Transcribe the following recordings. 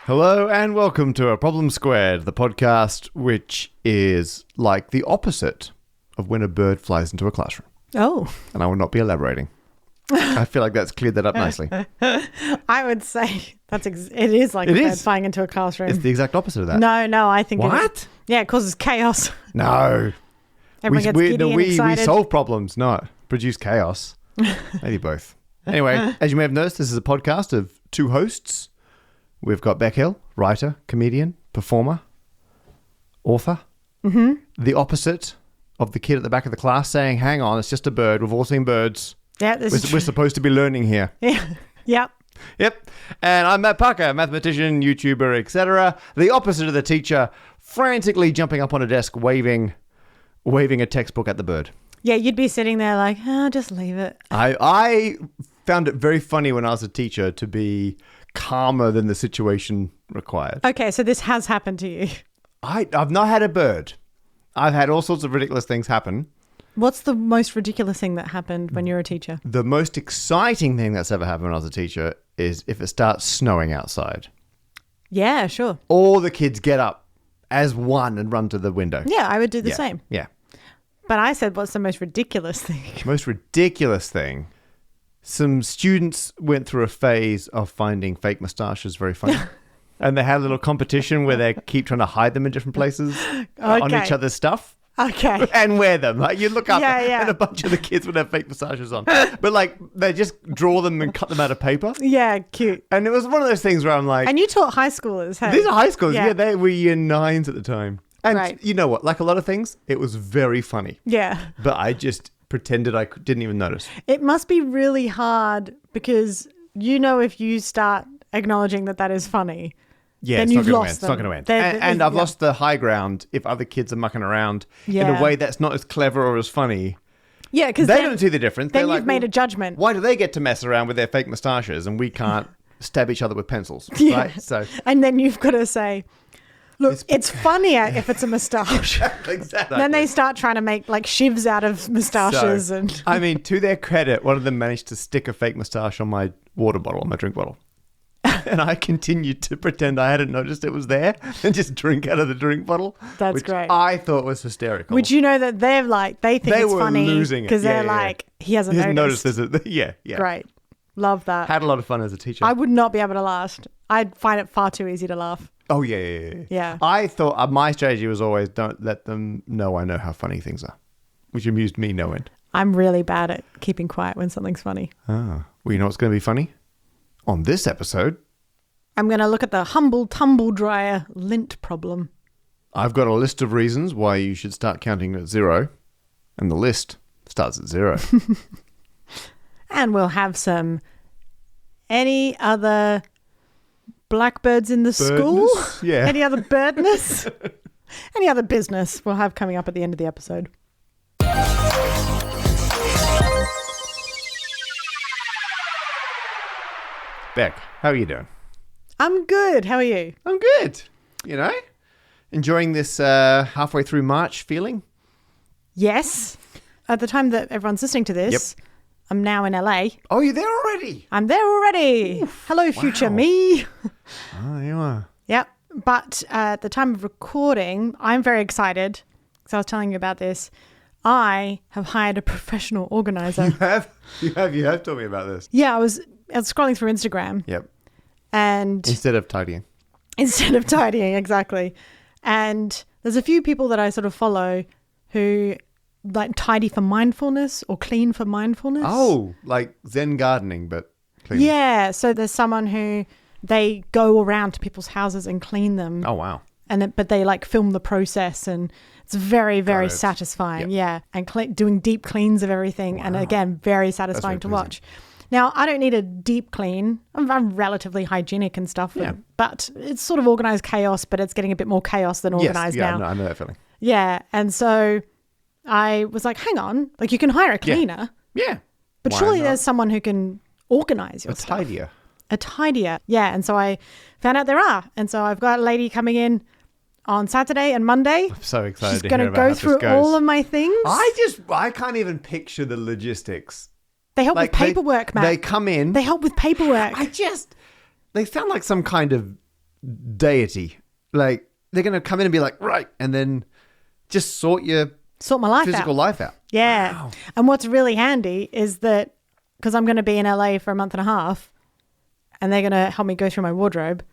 Hello and welcome to A Problem Squared, the podcast which is like the opposite of when a bird flies into a classroom. Oh. And I will not be elaborating. I feel like that's cleared that up nicely. I would say it is like a bird flying into a classroom. It's the exact opposite of that. No, I think What? Yeah, it causes chaos. No. Everyone gets giddy and excited. We solve problems, not produce chaos. Maybe both. Anyway, as you may have noticed, this is a podcast of two hosts. We've got Beck Hill, writer, comedian, performer, author. Mm-hmm. The opposite of the kid at the back of the class saying, hang on, it's just a bird. We've all seen birds. Yeah, we're supposed to be learning here. Yeah. Yep. And I'm Matt Parker, mathematician, YouTuber, etc. The opposite of the teacher, frantically jumping up on a desk, waving a textbook at the bird. Yeah, you'd be sitting there like, just leave it. I found it very funny when I was a teacher to be calmer than the situation required. Okay, so this has happened to you. I've not had a bird. I've had all sorts of ridiculous things happen. What's the most ridiculous thing that happened when you were a teacher? The most exciting thing that's ever happened when I was a teacher is if it starts snowing outside. Yeah, sure. All the kids get up as one and run to the window. Yeah, I would do the same. Yeah. But I said, what's the most ridiculous thing? Most ridiculous thing. Some students went through a phase of finding fake moustaches very funny. And they had a little competition where they keep trying to hide them in different places on each other's stuff. Okay. And wear them. Like you look up and a bunch of the kids would have fake moustaches on. But like they just draw them and cut them out of paper. Yeah, cute. And it was one of those things where I'm like... And you taught high schoolers, hey? These are high schoolers. Yeah, they were year 9s at the time. And you know what? Like a lot of things, it was very funny. Yeah. But I just pretended I didn't even notice. It must be really hard because if you start acknowledging that is funny... Yeah, then it's lost not going to win. And I've lost the high ground if other kids are mucking around in a way that's not as clever or as funny. Yeah, because they don't see the difference. Then you've made a judgment. Why do they get to mess around with their fake moustaches and we can't stab each other with pencils? Yeah. Right? So, and then you've got to say, look, it's funnier if it's a moustache. Exactly. Then they start trying to make like shivs out of moustaches. I mean, to their credit, one of them managed to stick a fake moustache on my water bottle, on my drink bottle. And I continued to pretend I hadn't noticed it was there and just drink out of the drink bottle. That's great. I thought was hysterical. Would you know that they think it's funny because they're like, he hasn't noticed. Yeah. Great. Love that. Had a lot of fun as a teacher. I would not be able to last. I'd find it far too easy to laugh. Oh, yeah. Yeah. I thought my strategy was always don't let them know I know how funny things are, which amused me no end. I'm really bad at keeping quiet when something's funny. Ah. Well, you know what's going to be funny? On this episode... I'm going to look at the humble tumble dryer lint problem. I've got a list of reasons why you should start counting at 0, and the list starts at 0. And we'll have any other blackbirds in the school? Yeah. Any other birdness? Any other business we'll have coming up at the end of the episode. Beck, how are you doing? I'm good. How are you? I'm good. Enjoying this halfway through March feeling? Yes. At the time that everyone's listening to this, I'm now in LA. Oh, you're there already? I'm there already. Oof, hello, future me. Oh, you are. Yep. But at the time of recording, I'm very excited because I was telling you about this. I have hired a professional organizer. You have told me about this. Yeah, I was scrolling through Instagram. Yep. And Instead of tidying, exactly. And there's a few people that I sort of follow who like tidy for mindfulness or clean for mindfulness. Oh, like Zen gardening, but clean. Yeah. So there's someone who they go around to people's houses and clean them. Oh, wow. But they like film the process and it's very, very satisfying. Yep. Yeah. And doing deep cleans of everything. Wow. And again, very satisfying to watch. Now, I don't need a deep clean. I'm relatively hygienic and stuff. Yeah. But it's sort of organized chaos, but it's getting a bit more chaos than organized now. Yeah, I know that feeling. Yeah. And so I was like, hang on. Like, you can hire a cleaner. Yeah. But surely there's someone who can organize your stuff. A tidier. Yeah. And so I found out there are. And so I've got a lady coming in on Saturday and Monday. I'm so excited She's to going hear to about go through all of my things. I can't even picture the logistics. They help with paperwork, Matt. They come in. They help with paperwork. They sound like some kind of deity. Like, they're going to come in and be like, right, and then just sort my life physical out. life out. Yeah. Wow. And what's really handy is that because I'm going to be in LA for a month and a half and they're going to help me go through my wardrobe.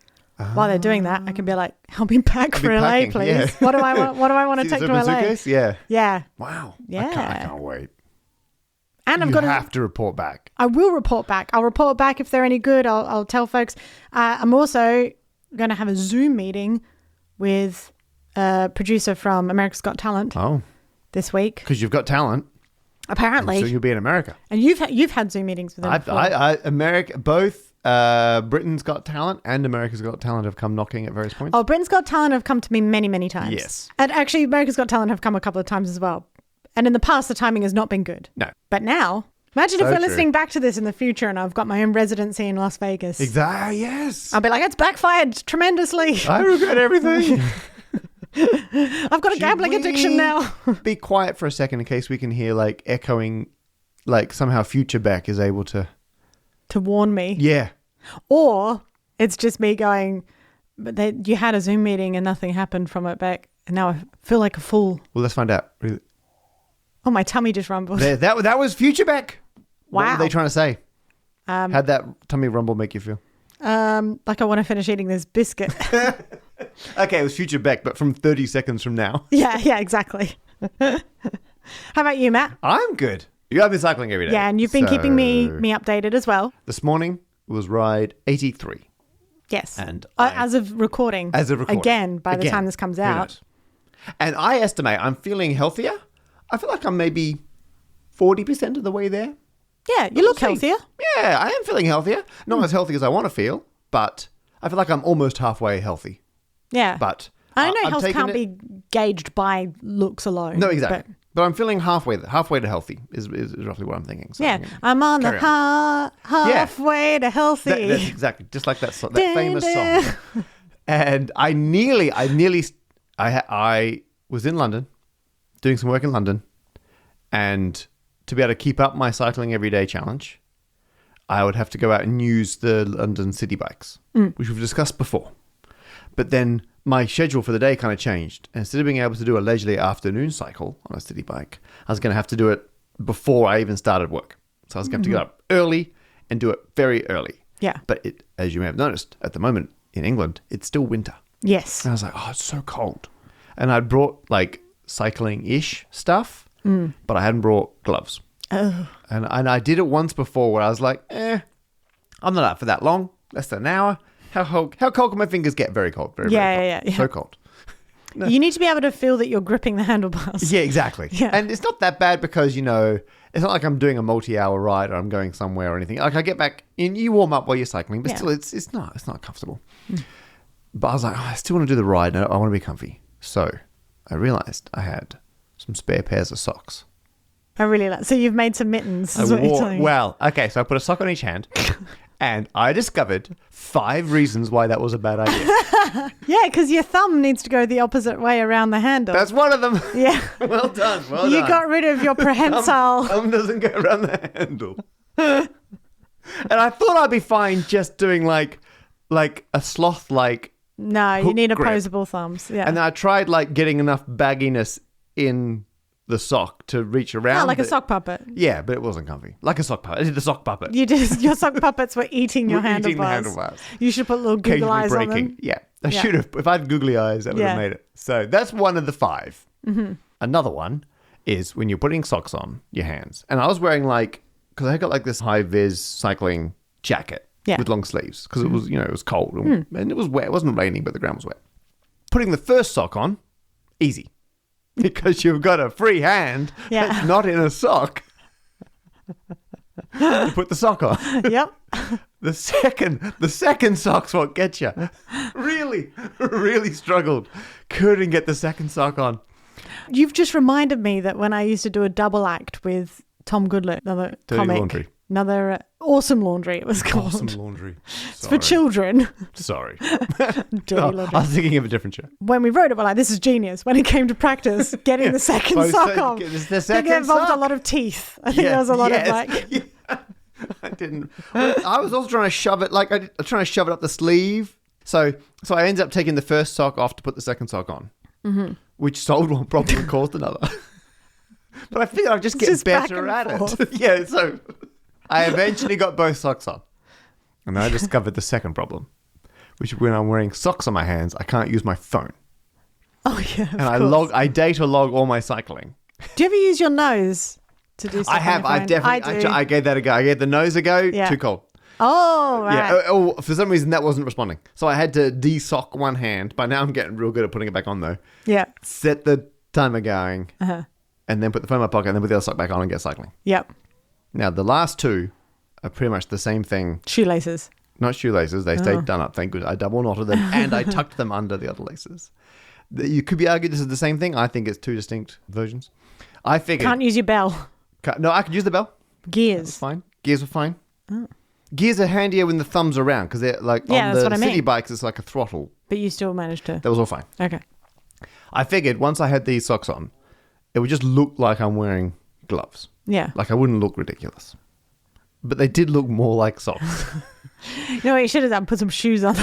While they're doing that, I can be like, help me pack for LA, packing, please. yeah. What do I want to take to LA? Suitcase? Yeah. Yeah. Wow. Yeah. I can't wait. And You have to report back. I will report back. I'll report back if they're any good. I'll tell folks. I'm also going to have a Zoom meeting with a producer from America's Got Talent this week. Because you've got talent. Apparently. So you'll be in America. And you've had Zoom meetings with them before. America, both Britain's Got Talent and America's Got Talent have come knocking at various points. Oh, Britain's Got Talent have come to me many, many times. Yes. And actually, America's Got Talent have come a couple of times as well. And in the past, the timing has not been good. No. But now, imagine So if we're true. listening back to this in the future and I've got my own residency in Las Vegas. Exactly. Yes. I'll be like, it's backfired tremendously. I regret everything. I've got a gambling addiction now. Be quiet for a second in case we can hear like echoing, like somehow Future Beck is able to warn me. Yeah. Or it's just me going, but you had a Zoom meeting and nothing happened from it back. And now I feel like a fool. Well, let's find out. Really. Oh, my tummy just rumbled. That was Future Beck. Wow. What were they trying to say? How'd that tummy rumble make you feel? Like I want to finish eating this biscuit. Okay, it was Future Beck, but from 30 seconds from now. Yeah, exactly. How about you, Matt? I'm good. I've been cycling every day. Yeah, and you've been keeping me updated as well. This morning was ride 83. Yes. And as of recording. Again, by the time this comes out. And I estimate I'm feeling healthier. I feel like I'm maybe 40% of the way there. Yeah, you look healthier. Yeah, I am feeling healthier. Not as healthy as I want to feel, but I feel like I'm almost halfway healthy. Yeah. But I know health can't be gauged by looks alone. No, exactly. But I'm feeling halfway to healthy is roughly what I'm thinking. So yeah, I'm on the halfway to healthy. That's exactly just like that famous song. And I was in London, doing some work in London, and to be able to keep up my cycling everyday challenge, I would have to go out and use the London city bikes, which we've discussed before. But then my schedule for the day kind of changed. And instead of being able to do a leisurely afternoon cycle on a city bike, I was going to have to do it before I even started work. So I was going to have to get up early and do it very early. Yeah. But as you may have noticed, at the moment in England, it's still winter. Yes. And I was like, oh, it's so cold. And I brought like cycling-ish stuff, but I hadn't brought gloves. Oh. And I did it once before where I was like, I'm not up for that long, less than an hour. How cold can my fingers get? Very cold. Very, very cold. Yeah. So cold. No. You need to be able to feel that you're gripping the handlebars. Yeah, exactly. Yeah. And it's not that bad because, it's not like I'm doing a multi-hour ride or I'm going somewhere or anything. Like I get back and you warm up while you're cycling, but still it's not comfortable. But I was like, I still want to do the ride and I want to be comfy. So I realized I had some spare pairs of socks. I really like. So you've made some mittens. Is what you're telling me. Well, okay. So I put a sock on each hand, and I discovered 5 reasons why that was a bad idea. Yeah, because your thumb needs to go the opposite way around the handle. That's one of them. Yeah. Well done. You got rid of your prehensile. Thumb doesn't go around the handle. And I thought I'd be fine just doing like a sloth No, you need grip. opposable thumbs. Yeah. And then I tried getting enough bagginess in the sock to reach around. Like a sock puppet. Yeah, but it wasn't comfy. Like a sock puppet. I did the sock puppet. Your sock puppets were eating your handlebars. Eating the handlebars. You should put little googly Occasionally eyes breaking. on them. Yeah, I should have. If I had googly eyes, that would have made it. So that's one of the 5. Mm-hmm. Another one is when you're putting socks on your hands. And I was wearing because I got this high-vis cycling jacket with long sleeves because it was, it was cold and it was wet. It wasn't raining, but the ground was wet. Putting the first sock on, easy. Because you've got a free hand that's not in a sock. You put the sock on. Yep. The second sock's what gets you. Really struggled. Couldn't get the second sock on. You've just reminded me that when I used to do a double act with Tom Goodlett, another Dirty comic, Laundry. Another Awesome Laundry, it was called. Awesome Laundry. It's for children. Sorry. Dirty Laundry. I was thinking of a different show. When we wrote it, we're like, this is genius. When it came to practice, getting the second sock on. The second it involved sock. a lot of teeth. I think there was a lot of I didn't. I was also trying to shove it, trying to shove it up the sleeve. So I ended up taking the first sock off to put the second sock on, which solved one problem and caused another. But I feel I just get better at it. Yeah, so I eventually got both socks on. And then I discovered the second problem, which when I'm wearing socks on my hands, I can't use my phone. Oh, yeah, and I data log all my cycling. Do you ever use your nose to do something? I have. I definitely. I gave that a go. I gave the nose a go. Yeah. Too cold. Oh, right. Yeah. Oh, for some reason, that wasn't responding. So I had to de-sock one hand. By now, I'm getting real good at putting it back on, though. Yeah. Set the timer going. And then put the phone in my pocket and then put the other sock back on and get cycling. Yep. Now, the last two are pretty much the same thing. Shoelaces. Not shoelaces. They stayed done up. Thank goodness. I double knotted them and I tucked them under the other laces. You could be argued this is the same thing. I think it's two distinct versions. I figured... Can't use your bell. No, I could use the bell. Gears. That's fine. Gears are fine. Oh. Gears are handier when the thumb's around because they're like on the city bikes, it's like a throttle. But you still managed to... That was all fine. Okay. I figured once I had these socks on, it would just look like I'm wearing gloves. Yeah. Like I wouldn't look ridiculous. But they did look more like socks. You know what you should have done? Put some shoes on.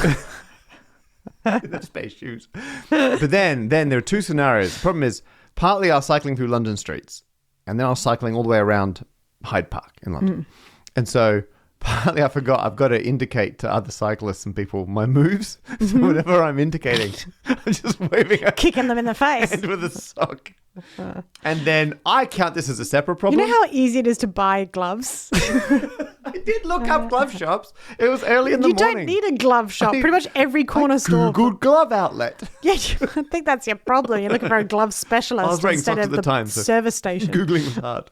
The space shoes. But then there are two scenarios. The problem is, partly I was cycling through London streets, and then I was cycling all the way around Hyde Park in London. And so partly I forgot I've got to indicate to other cyclists and people my moves. So whatever I'm indicating, I'm just waving a kicking them in the face hand with a sock. And then I count this as a separate problem. You know how easy it is to buy gloves? I did look up glove shops. It was early in the morning. You don't need a glove shop. Pretty much every corner store. Googled glove outlet. Yeah, I think that's your problem. You're looking for a glove specialist instead of the service station. Googling was hard.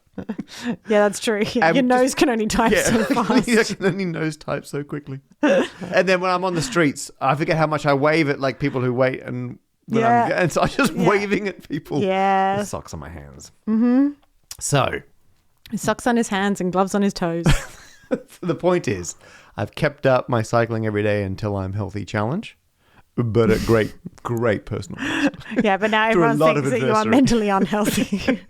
Yeah, that's true. Your nose can only type so fast. I can only nose type so quickly. And then when I'm on the streets, I forget how much I wave at like people who wait and so I'm just waving at people. Yeah. With socks on my hands. So. Socks on his hands and gloves on his toes. The point is, I've kept up my cycling every day until I'm healthy challenge, but at great personal cost. Yeah, but now everyone thinks that you are mentally unhealthy.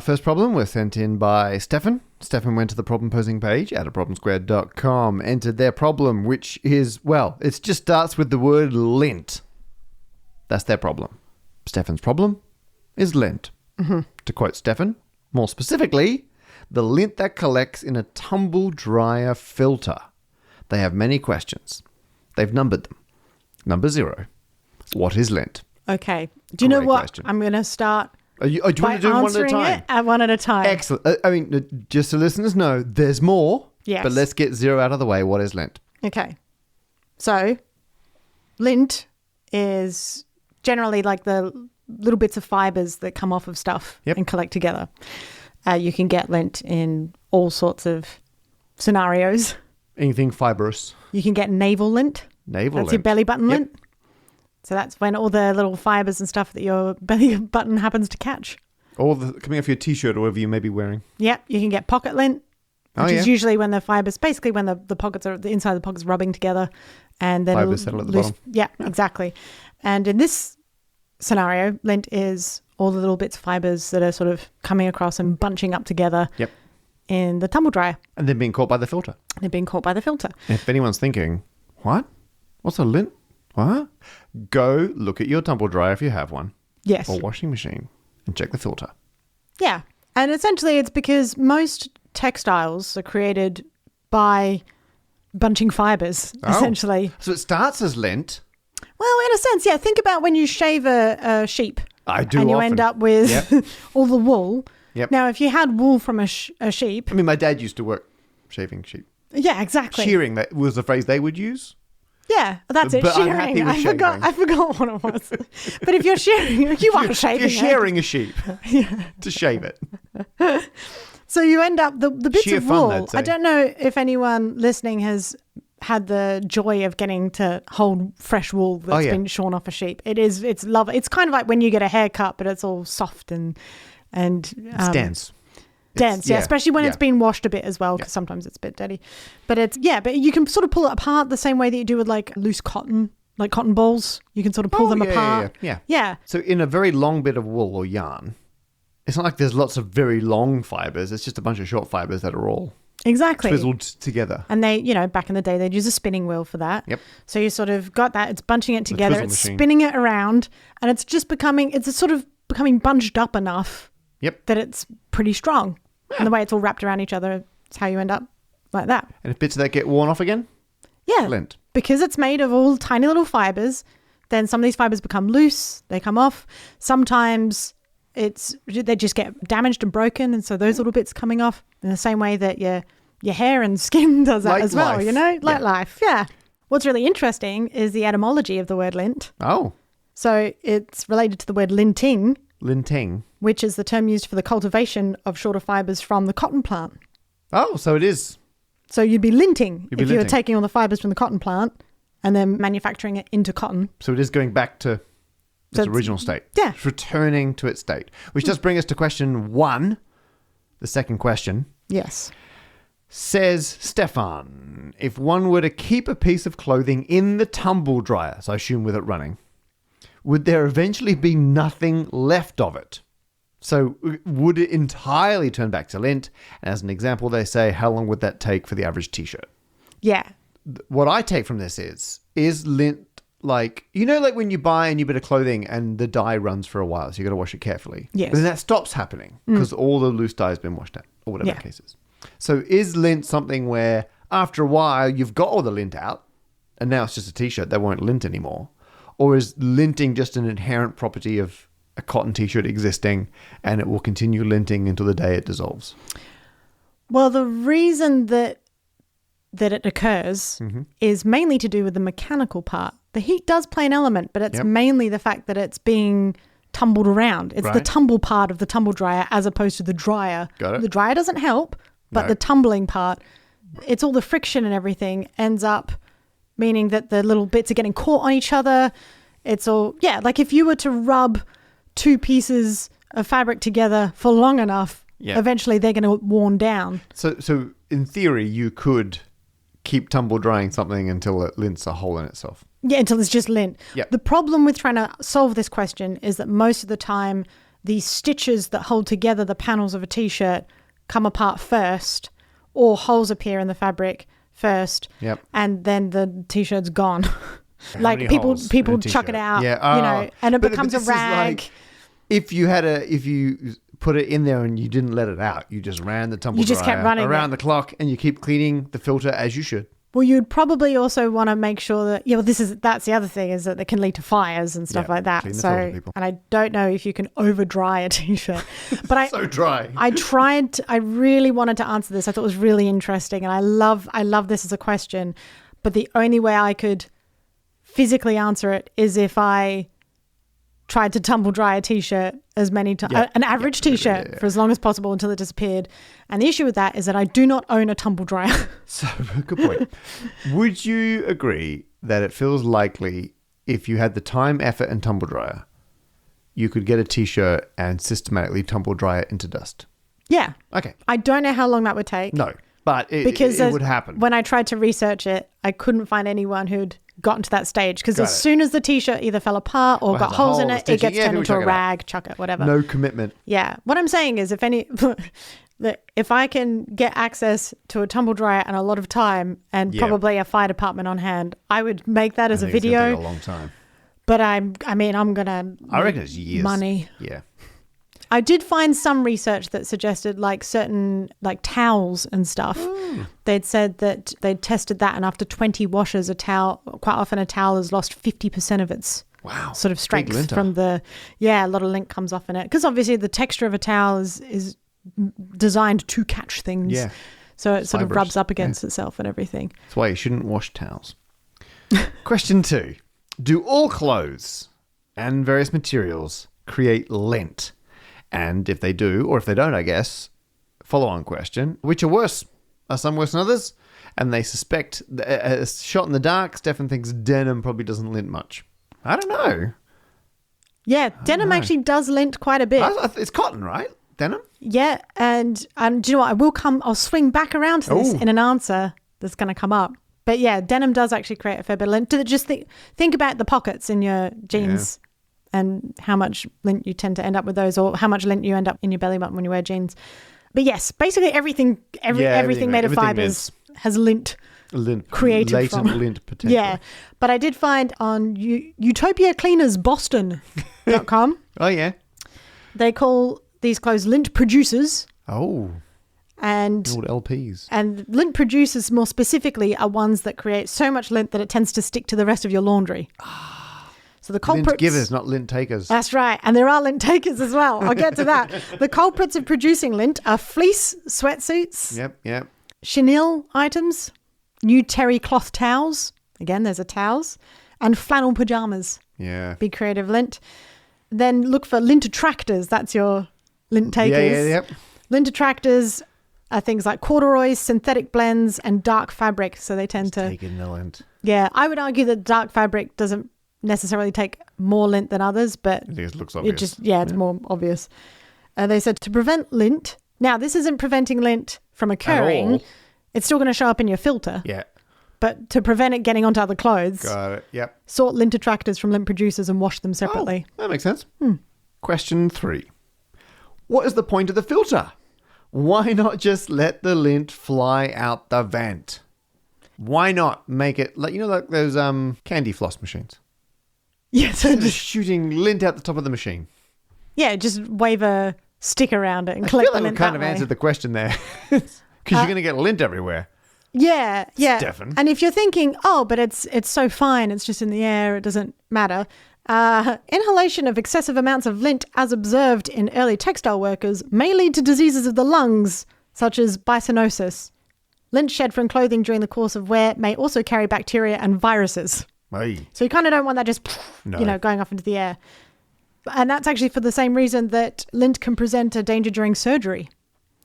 First problem was sent in by Stefan. Stefan went to the problem posing page at problemsquared.com, entered their problem, which is, well, it just starts with the word lint. That's their problem. Stefan's problem is lint. To quote Stefan, more specifically, the lint that collects in a tumble dryer filter. They have many questions. They've numbered them. Number 0. What is lint? Okay. Do you know what? Question. I'm going to start... Do you want to do one at a time? One at a time. Excellent. I mean, just so listeners know, there's more. Yes. But let's get 0 out of the way. What is lint? Okay. So, lint is generally like the little bits of fibers that come off of stuff and collect together. You can get lint in all sorts of scenarios. Anything fibrous. You can get navel lint. That's your belly button lint. So that's when all the little fibers and stuff that your belly button happens to catch. All the coming off your t-shirt or whatever you may be wearing. Yeah, you can get pocket lint, which is usually when the fibers, basically when the pockets are, the inside of the pockets rubbing together, and then fibers settle at the bottom. Yeah, exactly. And in this scenario, lint is all the little bits of fibers that are sort of coming across and bunching up together. Yep. In the tumble dryer. And they're being caught by the filter. They're being caught by the filter. If anyone's thinking, what? What's a lint? What? Go look at your tumble dryer if you have one. Yes. Or washing machine and check the filter. Yeah. And essentially it's because most textiles are created by bunching fibers, essentially. So it starts as lint. Well, in a sense, yeah. Think about when you shave a sheep. I do and you often. end up with all the wool. Yep. Now, if you had wool from a sheep... I mean, my dad used to work shaving sheep. Yeah, exactly. Shearing, that was the phrase they would use. Yeah, that's it. But shearing. I'm happy with I forgot what it was. But if you're shearing, you are shaving. If you're shearing a sheep to shave it. So you end up, the bits Sheer of wool. Fun, I don't know if anyone listening has had the joy of getting to hold fresh wool that's been shorn off a sheep. It's lovely. It's kind of like when you get a haircut, but it's all soft and it's dense. Dense, yeah, especially when it's been washed a bit as well, because sometimes it's a bit dirty. But but you can sort of pull it apart the same way that you do with like loose cotton, like cotton balls. You can sort of pull them apart. Yeah. So in a very long bit of wool or yarn, It's not like there's lots of very long fibers. It's just a bunch of short fibers that are all exactly twizzled together. And they, back in the day, they'd use a spinning wheel for that. Yep. So you sort of got that. It's bunching it together. It's spinning it around, and it's sort of becoming bunched up enough. Yep. That it's pretty strong. Yeah. And the way it's all wrapped around each other, it's how you end up like that. And if bits of that get worn off again? Yeah. Lint. Because it's made of all tiny little fibers, then some of these fibers become loose, they come off. Sometimes they just get damaged and broken, and so those little bits coming off in the same way that your hair and skin does that as well, like life. Yeah. What's really interesting is the etymology of the word lint. Oh. So it's related to the word linting. Linting. Which is the term used for the cultivation of shorter fibers from the cotton plant. Oh, so it is. So you'd be linting if you were taking all the fibers from the cotton plant and then manufacturing it into cotton. So it is going back to its original state. Yeah. It's returning to its state. Which does bring us to question 1. The second question. Yes. Says Stefan, if one were to keep a piece of clothing in the tumble dryer, so I assume with it running, would there eventually be nothing left of it? So would it entirely turn back to lint? As an example, they say, how long would that take for the average t-shirt? Yeah. What I take from this is lint like, like when you buy a new bit of clothing and the dye runs for a while, so you got to wash it carefully. Yes. But then that stops happening because all the loose dye has been washed out or whatever the case is. So is lint something where after a while you've got all the lint out and now it's just a t-shirt, they won't lint anymore? Or is linting just an inherent property of a cotton t-shirt existing and it will continue linting until the day it dissolves? Well, the reason that it occurs is mainly to do with the mechanical part. The heat does play an element, but it's mainly the fact that it's being tumbled around. It's the tumble part of the tumble dryer as opposed to the dryer. Got it. The dryer doesn't help, but the tumbling part, it's all the friction and everything ends up meaning that the little bits are getting caught on each other. It's all, like if you were to rub 2 pieces of fabric together for long enough, eventually they're going to worn down. So in theory, you could keep tumble drying something until it lints a hole in itself. Yeah, until it's just lint. Yep. The problem with trying to solve this question is that most of the time, the stitches that hold together the panels of a t-shirt come apart first, or holes appear in the fabric first, and then the t-shirt's gone. Like people chuck it out, and it becomes a rag. Like if you put it in there and you didn't let it out, you just ran the tumble dryer kept running around the clock, and you keep cleaning the filter as you should. Well, you'd probably also want to make sure that that's the other thing, is that it can lead to fires and stuff like that. So, and I don't know if you can over dry a t-shirt, but so dry. I really wanted to answer this. I thought it was really interesting, and I love this as a question, but the only way I could physically answer it is if I tried to tumble dry a t-shirt as many times, an average t-shirt for as long as possible until it disappeared. And the issue with that is that I do not own a tumble dryer. So, good point. Would you agree that it feels likely if you had the time, effort, and tumble dryer, you could get a t-shirt and systematically tumble dry it into dust? Yeah. Okay. I don't know how long that would take. No, but it would happen. When I tried to research it, I couldn't find anyone who'd gotten to that stage, because as soon as the t-shirt either fell apart or got holes in it, it gets turned into a rag, chuck it, whatever. No commitment. Yeah. What I'm saying is if I can get access to a tumble dryer and a lot of time and probably a fire department on hand, I would make that as a video. It's gonna take a long time. But I'm gonna. I reckon it's years. Money. Yeah. I did find some research that suggested like certain like towels and stuff. They'd said that they'd tested that, and after 20 washes, quite often a towel has lost 50% of its sort of strength from a lot of lint comes off in it. Because obviously the texture of a towel is designed to catch things. Yeah. So it sort of rubs up against itself and everything. That's why you shouldn't wash towels. Question 2. Do all clothes and various materials create lint? And if they do, or if they don't, I guess, follow-on question, which are worse? Are some worse than others? And they suspect, a shot in the dark, Stefan thinks denim probably doesn't lint much. I don't know. Yeah, denim actually does lint quite a bit. It's cotton, right? Denim? Yeah, and do you know what? I'll swing back around to this in an answer that's going to come up. But yeah, denim does actually create a fair bit of lint. Just think about the pockets in your jeans. and how much lint you tend to end up with those, or how much lint you end up in your belly button when you wear jeans. But yes, basically everything made of fibers has lint created latent from. lint potential. Yeah, but I did find on utopiacleanersboston.com. Oh, yeah. They call these clothes lint producers. Oh. And old LPs. And lint producers more specifically are ones that create so much lint that it tends to stick to the rest of your laundry. So the culprits... Lint givers, not lint takers. That's right. And there are lint takers as well. I'll get to that. The culprits of producing lint are fleece sweatsuits. Yep. Chenille items. New terry cloth towels. Again, there's a towels. And flannel pajamas. Yeah. Be creative, lint. Then look for lint attractors. That's your lint takers. Yeah. Lint attractors are things like corduroys, synthetic blends, and dark fabric. So they tend to... Taking the lint. Yeah. I would argue that dark fabric doesn't necessarily take more lint than others, but I think it looks obvious. It's more obvious. They said to prevent lint. Now, this isn't preventing lint from occurring. It's still going to show up in your filter. Yeah. But to prevent it getting onto other clothes. Got it. Yep. Sort lint attractors from lint producers and wash them separately. Oh, that makes sense. Question 3. What is the point of the filter? Why not just let the lint fly out the vent? Why not make it like those candy floss machines? Yeah, so just shooting lint out the top of the machine. Yeah, just wave a stick around it and collect the lint. I kind of answered the question there. Because you're going to get lint everywhere. Yeah. Stefan. And if you're thinking, but it's so fine, it's just in the air, it doesn't matter. Inhalation of excessive amounts of lint, as observed in early textile workers, may lead to diseases of the lungs, such as bisonosis. Lint shed from clothing during the course of wear may also carry bacteria and viruses. Aye. So you kind of don't want that just, going off into the air. And that's actually for the same reason that lint can present a danger during surgery.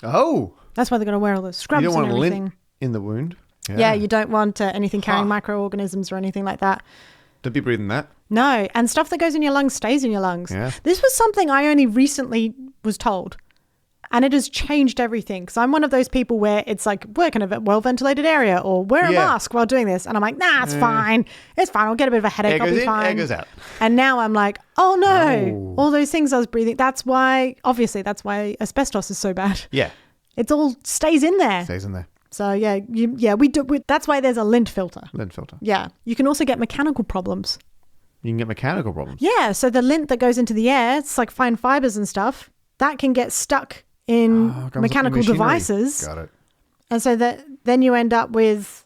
Oh. That's why they're going to wear all the scrubs and everything. You don't want lint in the wound. Yeah, you don't want anything carrying microorganisms or anything like that. Don't be breathing that. No, and stuff that goes in your lungs stays in your lungs. Yeah. This was something I only recently was told. And it has changed everything. Because I'm one of those people where it's like, work in a well-ventilated area or wear a mask while doing this. And I'm like, nah, it's fine. It's fine. I'll get a bit of a headache. I'll be fine. Air goes out. And now I'm like, oh no. All those things I was breathing. That's why asbestos is so bad. Yeah. It all stays in there. Stays in there. So that's why there's a lint filter. Lint filter. Yeah. You can also get mechanical problems. You can get mechanical problems. Yeah. So the lint that goes into the air, it's like fine fibers and stuff, that can get stuck in mechanical devices. Got it. And so then you end up with,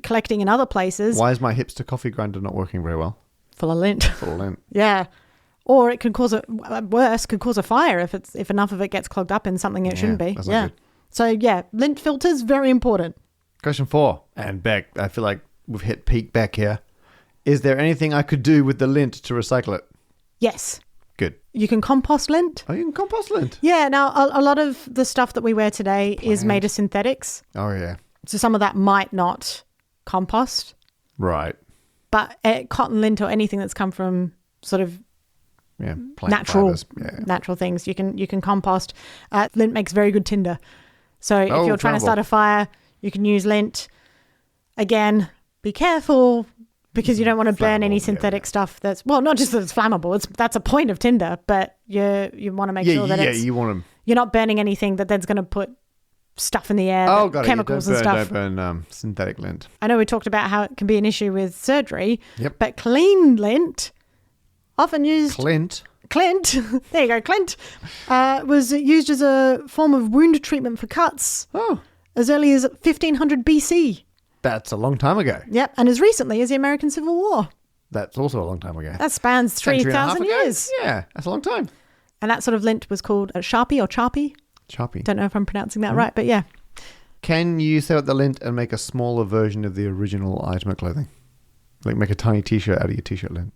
collecting in other places. Why is my hipster coffee grinder not working very well? Full of lint. Full of lint. Yeah. Or it could cause a fire if enough of it gets clogged up in something it shouldn't be. That's not good. So lint filters, very important. Question 4. And Beck, I feel like we've hit peak Beck here. Is there anything I could do with the lint to recycle it? Yes. Good. You can compost lint. Oh, you can compost lint? Yeah. Now, a lot of the stuff that we wear today is made of synthetics. Oh, yeah. So some of that might not compost. Right. But cotton lint or anything that's come from sort of natural things, you can compost. Lint makes very good tinder. So if you're trying to start a fire, you can use lint. Again, be careful because you don't want to burn any synthetic stuff that's, not just that it's flammable. That's a point of tinder, but you want to make sure that you're not burning anything that then's going to put stuff in the air, chemicals and stuff. Don't burn synthetic lint. I know we talked about how it can be an issue with surgery, but clean lint, often used... Clint. There you go, Clint. Was used as a form of wound treatment for cuts as early as 1500 BC. That's a long time ago. Yep, and as recently as the American Civil War. That's also a long time ago. That spans 3,000 years. Yeah, that's a long time. And that sort of lint was called a Sharpie or Charpie. Charpie. Don't know if I'm pronouncing that right, but yeah. Can you set up the lint and make a smaller version of the original item of clothing? Like make a tiny t-shirt out of your t-shirt lint?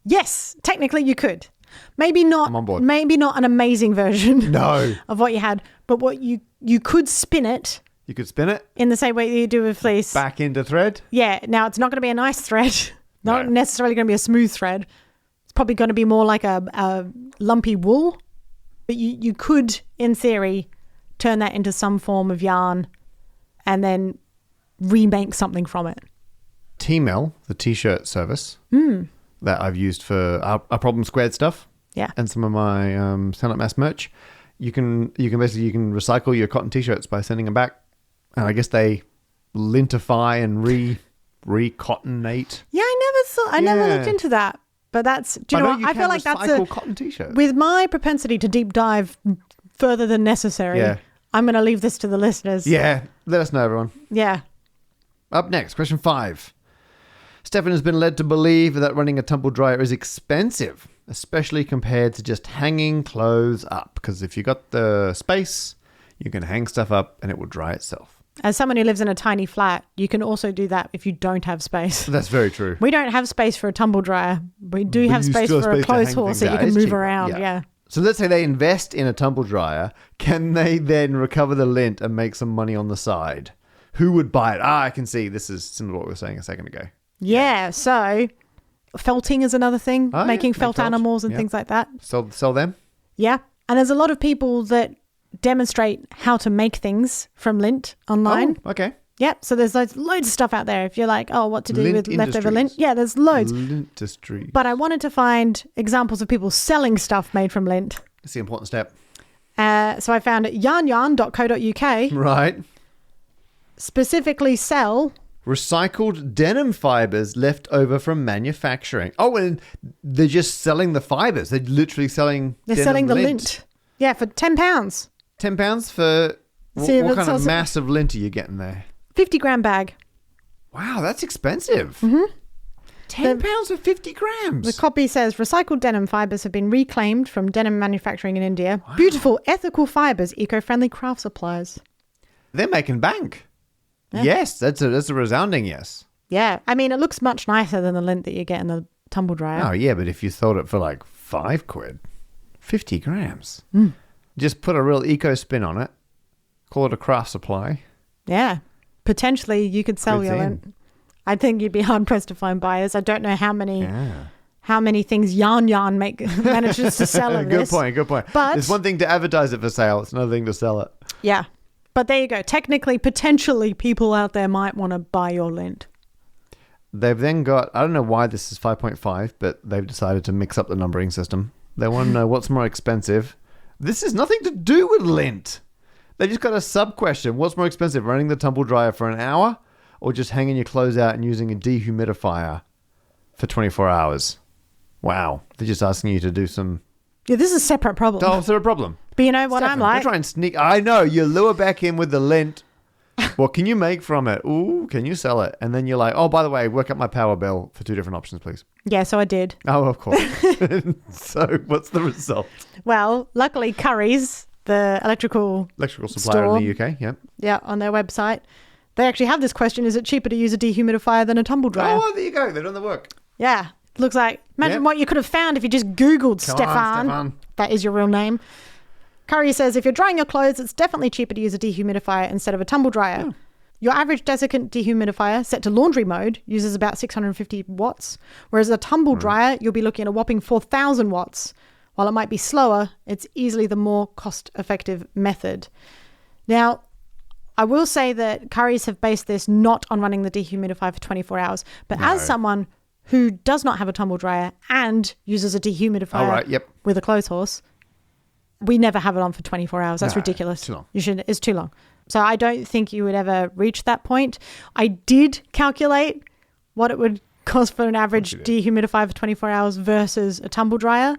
Yes, technically you could. Maybe not. I'm on board. Maybe not an amazing version of what you had, but what you could spin it. You could spin it? In the same way that you do with fleece. Back into thread? Yeah. Now, it's not going to be a nice thread. Not necessarily going to be a smooth thread. It's probably going to be more like a lumpy wool. But you could, in theory, turn that into some form of yarn and then remake something from it. T-Mail, the t-shirt service, that I've used for our Problem Squared stuff. Yeah. And some of my Sound Like Mass merch. You can recycle your cotton t-shirts by sending them back. And I guess they lintify and re-cottonate. Yeah, I never looked into that. But that's, do you know what? I feel like that's a cotton t-shirt. With my propensity to deep dive further than necessary, I'm going to leave this to the listeners. Yeah, let us know, everyone. Yeah. Up next, question 5. Stefan has been led to believe that running a tumble dryer is expensive, especially compared to just hanging clothes up. Because if you got the space, you can hang stuff up and it will dry itself. As someone who lives in a tiny flat, you can also do that if you don't have space. That's very true. We don't have space for a tumble dryer. We do have space for a clothes horse that you can move around. Yeah. So let's say they invest in a tumble dryer. Can they then recover the lint and make some money on the side? Who would buy it? I can see. This is similar to what we were saying a second ago. Yeah. So felting is another thing. Making felt animals and things like that. Sell them? Yeah. And there's a lot of people that demonstrate how to make things from lint online. Oh, okay. Yep. So there's loads of stuff out there. If you're like, what to do with leftover lint? Yeah, there's loads. Lintistries. But I wanted to find examples of people selling stuff made from lint. That's the important step. So I found yarnyarn.co.uk. Right. Specifically sell recycled denim fibers left over from manufacturing. Oh, and they're just selling the fibers. They're literally selling They're selling the lint. Yeah, for £10. £10 for what kind of massive lint are you getting there? 50-gram bag. Wow, that's expensive. Mm-hmm. £10 for 50 grams. The copy says recycled denim fibers have been reclaimed from denim manufacturing in India. Wow. Beautiful, ethical fibers, eco-friendly craft supplies. They're making bank. Yeah. Yes, that's a resounding yes. Yeah, I mean, it looks much nicer than the lint that you get in the tumble dryer. Oh, yeah, but if you sold it for like £5, 50 grams. Just put a real eco spin on it. Call it a craft supply. Yeah. Potentially you could sell your lint. I think you'd be hard pressed to find buyers. I don't know how many things Yarn manages to sell of this. Good point. But it's one thing to advertise it for sale. It's another thing to sell it. Yeah. But there you go. Technically, potentially, people out there might want to buy your lint. They've then got, I don't know why this is 5.5, but they've decided to mix up the numbering system. They want to know what's more expensive. This has nothing to do with lint. They just got a sub-question. What's more expensive, running the tumble dryer for an hour or just hanging your clothes out and using a dehumidifier for 24 hours? Wow. They're just asking you to do some... Yeah, this is a separate problem. Oh, it's a problem. But you know what Stefan, I'm like? Try and sneak... I know. You lure back in with the lint. What can you make from it? Ooh, can you sell it? And then you're like, oh, by the way, work up my power bill for 2 different options, please. Yeah, so I did. Oh, of course. So what's the result? Well, luckily Currys, the electrical supplier in the UK, yeah. Yeah, on their website. They actually have this question, is it cheaper to use a dehumidifier than a tumble dryer? Oh, there you go. They've done the work. Yeah. Looks like, imagine what you could have found if you just Googled Stefan. That is your real name. Curry says, if you're drying your clothes, it's definitely cheaper to use a dehumidifier instead of a tumble dryer. Oh. Your average desiccant dehumidifier set to laundry mode uses about 650 watts, whereas a tumble dryer, you'll be looking at a whopping 4,000 watts. While it might be slower, it's easily the more cost-effective method. Now, I will say that Currys have based this not on running the dehumidifier for 24 hours, but as someone who does not have a tumble dryer and uses a dehumidifier with a clothes horse, we never have it on for 24 hours. That's ridiculous. Too long. It's too long. So I don't think you would ever reach that point. I did calculate what it would cost for an average dehumidifier for 24 hours versus a tumble dryer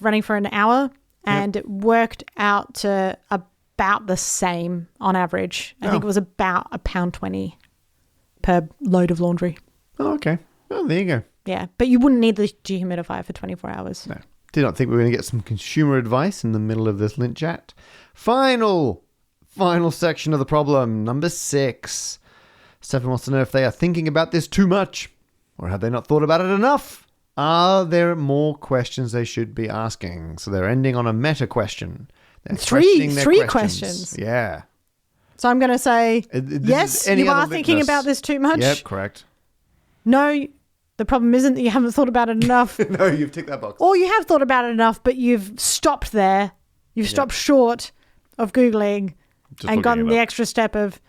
running for an hour, and it worked out to about the same on average. I think it was about £1.20 per load of laundry. Oh, okay. Oh, there you go. Yeah, but you wouldn't need the dehumidifier for 24 hours. No. Did not think we were going to get some consumer advice in the middle of this lint chat. Final section of the problem, number 6. Stefan wants to know if they are thinking about this too much, or have they not thought about it enough? Are there more questions they should be asking? So they're ending on a meta question. They're three questions. Yeah. So I'm going to say, yes, you are thinking about this too much. Yep, correct. No, the problem isn't that you haven't thought about it enough. No, you've ticked that box. Or you have thought about it enough, but you've stopped there. You've stopped short of Googling and gotten the extra step of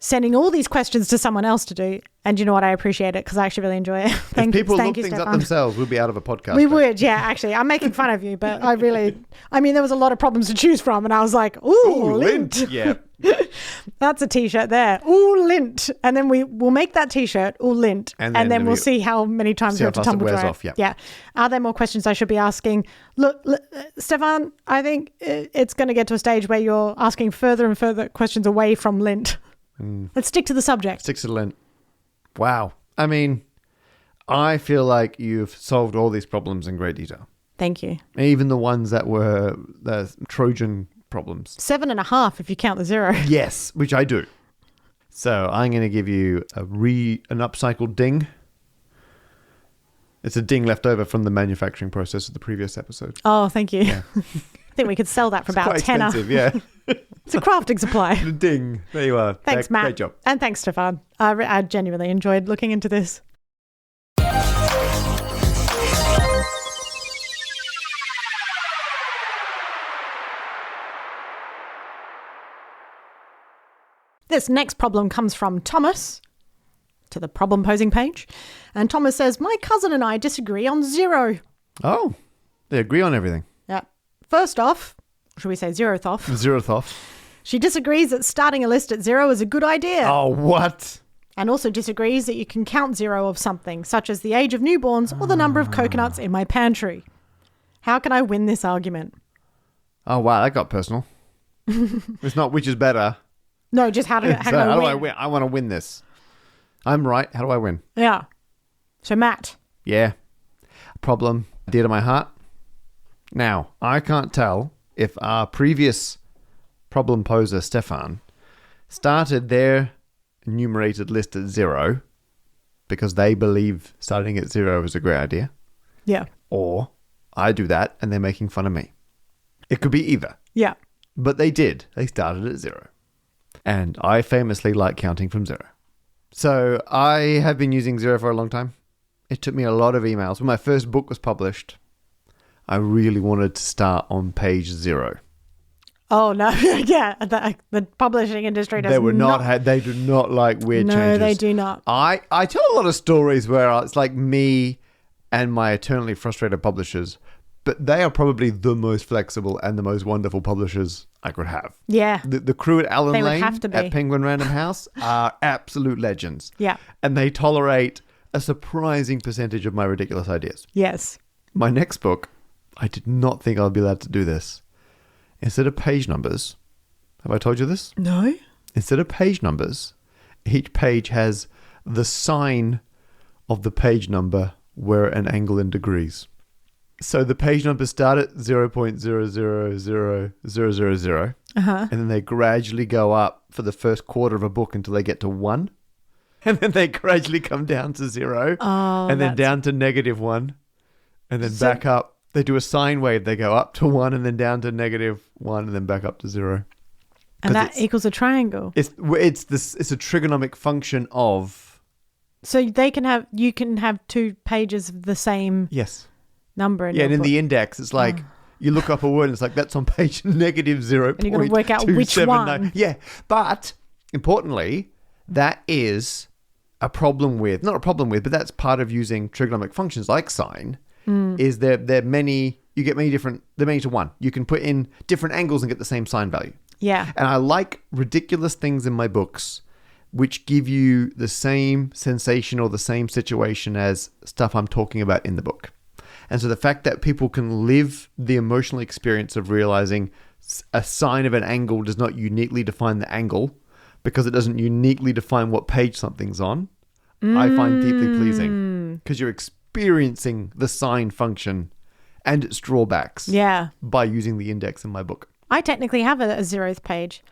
sending all these questions to someone else to do. And you know what? I appreciate it because I actually really enjoy it. If people look things up themselves, we'd be out of a podcast. We would, yeah, actually. I'm making fun of you, but there was a lot of problems to choose from. And I was like, ooh, Lint. Yeah. That's a t-shirt there. Ooh, Lint. And then we'll make that t-shirt, ooh, Lint. And then we'll see how many times we have to tumble dry. Off, yeah. Yeah. Are there more questions I should be asking? Look, Stefan, I think it's going to get to a stage where you're asking further and further questions away from Lint. Let's stick to the subject. Stick to Lint. Wow. I mean, I feel like you've solved all these problems in great detail. Thank you. Even the ones that were the Trojan problems. 7.5 if you count the 0. Yes, which I do. So I'm going to give you an upcycled ding. It's a ding left over from the manufacturing process of the previous episode. Oh, thank you. Yeah. I think we could sell that for about quite expensive, yeah. It's a crafting supply. The ding. There you are. Thanks, Matt. Great job. And thanks, Stefan. I genuinely enjoyed looking into this. This next problem comes from Thomas to the problem posing page. And Thomas says, my cousin and I disagree on 0. Oh, they agree on everything. Yeah. First off, should we say 0th off? 0th off. She disagrees that starting a list at 0 is a good idea. Oh, what? And also disagrees that you can count 0 of something, such as the age of newborns or the number of coconuts in my pantry. How can I win this argument? Oh, wow, that got personal. It's not which is better. No, just how do I win? I want to win this. I'm right. How do I win? Yeah. So, Matt. Yeah. Problem dear to my heart. Now, I can't tell if our previous problem poser, Stefan, started their enumerated list at 0 because they believe starting at 0 is a great idea. Yeah. Or I do that and they're making fun of me. It could be either. Yeah. But they did. They started at 0. And I famously like counting from 0. So I have been using 0 for a long time. It took me a lot of emails. When my first book was published, I really wanted to start on page 0. Oh, no. Yeah. The publishing industry does they do not like weird changes. No, they do not. I tell a lot of stories where it's like me and my eternally frustrated publishers, but they are probably the most flexible and the most wonderful publishers I could have. Yeah. The crew at Allen They would Lane have to be. at Penguin Random House are absolute legends. Yeah. And they tolerate a surprising percentage of my ridiculous ideas. Yes. My next book, I did not think I'd be allowed to do this. Instead of page numbers, have I told you this? No. Instead of page numbers, each page has the sign of the page number where an angle in degrees. So the page numbers start at 0.000000, and then they gradually go up for the first quarter of a book until they get to 1. And then they gradually come down to 0, and then down to -1, and then back up. They do a sine wave. They go up to 1 and then down to -1 and then back up to 0. And that equals a triangle. It's a trigonomic function of. So you can have 2 pages of the same number. In and in book. the index, it's like you look up a word and it's like that's on page -0. And you've got to work out which one. Yeah, but importantly, that is not a problem with, but that's part of using trigonomic functions like sine. Is they're many, you get many different, they're many to 1. You can put in different angles and get the same sine value. Yeah. And I like ridiculous things in my books which give you the same sensation or the same situation as stuff I'm talking about in the book. And so the fact that people can live the emotional experience of realizing a sine of an angle does not uniquely define the angle because it doesn't uniquely define what page something's on, I find deeply pleasing because you're experiencing the sine function and its drawbacks by using the index in my book. I technically have a 0th page.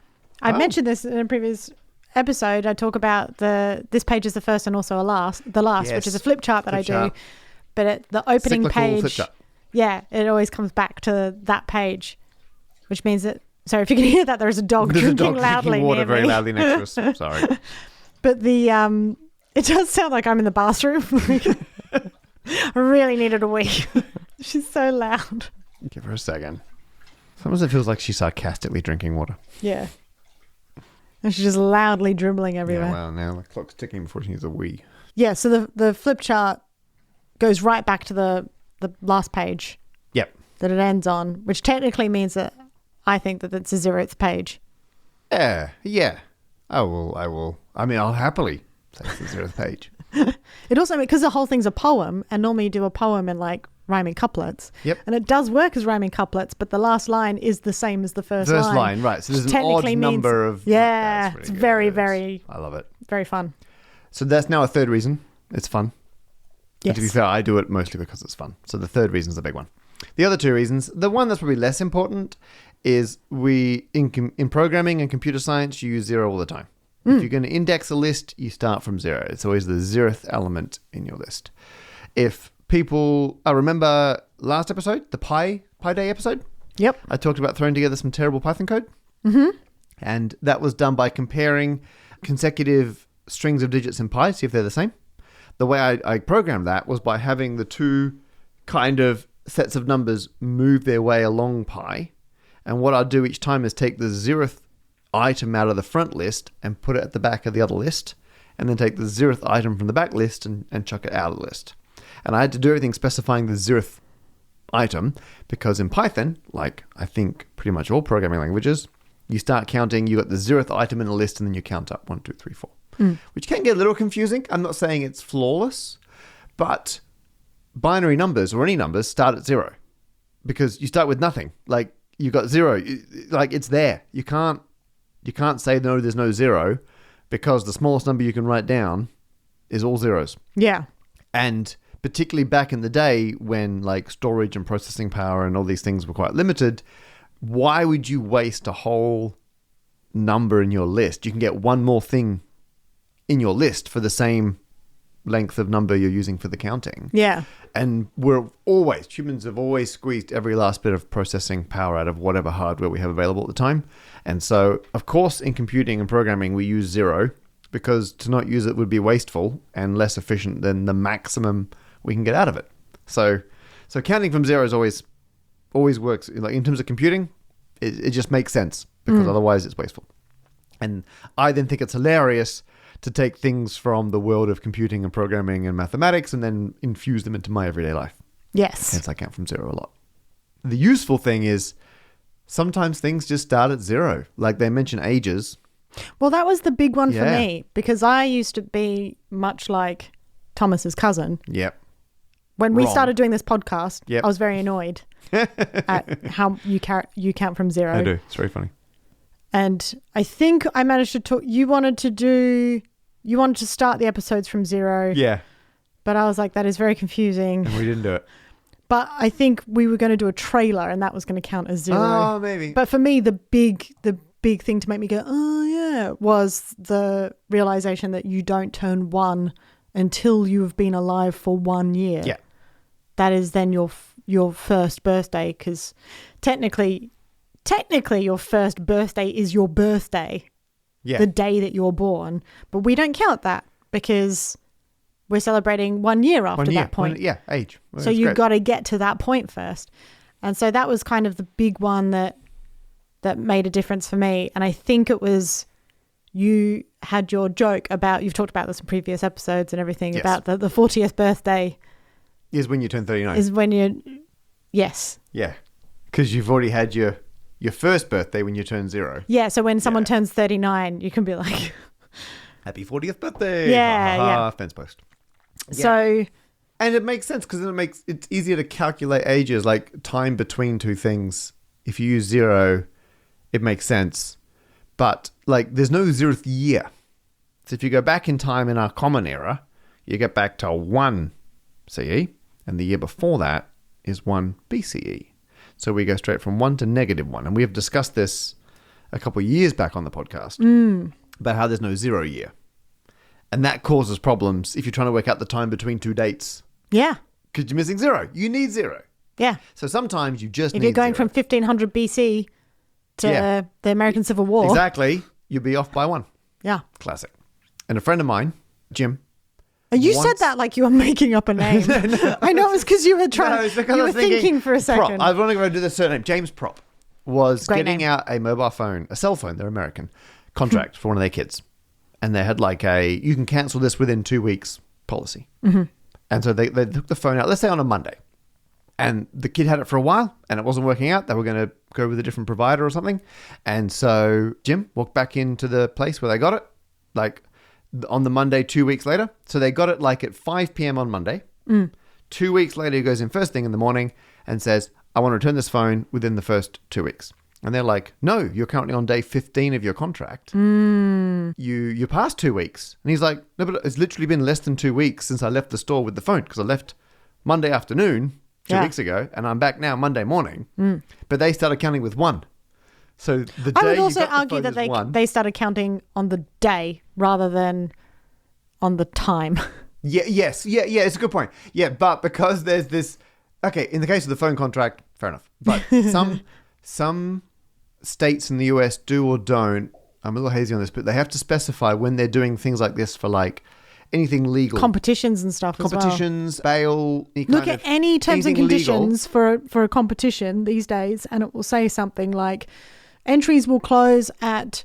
I mentioned this in a previous episode. I talk about this page is the first and also the last, which is a flip chart that I do. But the opening Cyclical page, flip chart. It always comes back to that page, which means that. Sorry, if you can hear that, there's a dog drinking loudly water near very me. loudly next to us. Sorry. But it does sound like I'm in the bathroom. I really needed a wee. She's so loud. Give her a second. Sometimes it feels like she's sarcastically drinking water. Yeah. And she's just loudly dribbling everywhere. Yeah, well, now the clock's ticking before she needs a wee. Yeah, so the flip chart goes right back to the last page. Yep. That it ends on, which technically means that I think that it's a 0th page. Yeah. I will. I mean, I'll happily say it's the 0th page. It also, because the whole thing's a poem, and normally you do a poem in like rhyming couplets. Yep. And it does work as rhyming couplets, but the last line is the same as the first line. First line, right. So there's an odd number of... Yeah, it's very, very... I love it. Very fun. So that's now a third reason. It's fun. Yes. And to be fair, I do it mostly because it's fun. So the third reason is the big one. The other two reasons, the one that's probably less important is in programming and computer science, you use 0 all the time. If you're going to index a list, you start from 0. It's always the 0th element in your list. If people... I remember last episode, the Pi Day episode. Yep. I talked about throwing together some terrible Python code. Mm-hmm. And that was done by comparing consecutive strings of digits in pi, see if they're the same. The way I programmed that was by having the two kind of sets of numbers move their way along pi. And what I'll do each time is take the 0th item out of the front list and put it at the back of the other list, and then take the 0th item from the back list and chuck it out of the list. And I had to do everything specifying the 0th item, because in Python, like I think pretty much all programming languages, you start counting, you got the 0th item in a list, and then you count up 1, 2, 3, 4. Which can get a little confusing. I'm not saying it's flawless, but binary numbers or any numbers start at 0, because you start with nothing. Like, you got 0, like it's there. You can't say no, there's no 0, because the smallest number you can write down is all zeros. Yeah. And particularly back in the day when like storage and processing power and all these things were quite limited, why would you waste a whole number in your list? You can get one more thing in your list for the same length of number you're using for the counting. Yeah. And humans have always squeezed every last bit of processing power out of whatever hardware we have available at the time. And so, of course, in computing and programming, we use 0, because to not use it would be wasteful and less efficient than the maximum we can get out of it. So counting from 0 is always works. Like in terms of computing, it just makes sense, because otherwise it's wasteful. And I then think it's hilarious to take things from the world of computing and programming and mathematics and then infuse them into my everyday life. Yes. Hence I count from 0 a lot. The useful thing is sometimes things just start at 0. Like they mention ages. Well, that was the big one for me, because I used to be much like Thomas's cousin. Yep. When we started doing this podcast, Yep. I was very annoyed at how you count from 0. I do. It's very funny. And I think I managed to talk. You wanted to start the episodes from 0. Yeah. But I was like, that is very confusing. And we didn't do it. But I think we were going to do a trailer, and that was going to count as 0. Oh, maybe. But for me, the big thing to make me go, oh yeah, was the realization that you don't turn 1 until you have been alive for 1 year. Yeah. That is then your first birthday, because technically your first birthday is your birthday. Yeah. The day that you're born. But we don't count that, because we're celebrating 1 year after that point. Age. Well, so you've got to get to that point first. And so that was kind of the big one that made a difference for me. And I think it was, you had your joke about, you've talked about this in previous episodes and everything, yes. about the 40th birthday. Is when you turn 39. Is when you, yes. Yeah. Because you've already had your first birthday when you turn 0. Yeah, so when someone turns 39, you can be like... Happy 40th birthday. Yeah. Fence post. Yeah. So... And it makes sense, because it's easier to calculate ages, like time between two things. If you use 0, it makes sense. But like there's no 0th year. So if you go back in time in our common era, you get back to 1 CE, and the year before that is 1 BCE. So we go straight from 1 to -1. And we have discussed this a couple of years back on the podcast about how there's no 0 year. And that causes problems if you're trying to work out the time between two dates. Yeah. Because you're missing 0. You need 0. Yeah. So sometimes you just if need you're going 0. from 1500 BC to the American Civil War. Exactly. You'll be off by 1. Yeah. Classic. And a friend of mine, Jim. You said that like you were making up a name. No. I know it was because you were you were thinking for a second. Prop. I was wondering if I do the surname. James Prop was Great getting name. out a mobile phone, a cell phone, they're American, contract for one of their kids. And they had like you can cancel this within 2 weeks policy. Mm-hmm. And so they took the phone out, let's say on a Monday. And the kid had it for a while and it wasn't working out. They were going to go with a different provider or something. And so Jim walked back into the place where they got it, like on the Monday 2 weeks later. So they got it like at 5 p.m. on Monday. 2 weeks later, he goes in first thing in the morning and says, I want to return this phone within the first 2 weeks. And they're like, no, you're currently on day 15 of your contract. You passed 2 weeks. And he's like, no, but it's literally been less than 2 weeks since I left the store with the phone, because I left Monday afternoon 2 weeks ago and I'm back now Monday morning. But they started counting with one. So the day I would also you got argue the phone that they started counting on the day rather than on the time. Yes, it's a good point. Yeah, but because there's this, okay, in the case of the phone contract, fair enough. But some states in the US do or don't, I'm a little hazy on this, but they have to specify when they're doing things like this for like anything legal. Competitions and stuff Competitions, bail. Look at any terms and conditions for a competition these days, and it will say something like entries will close at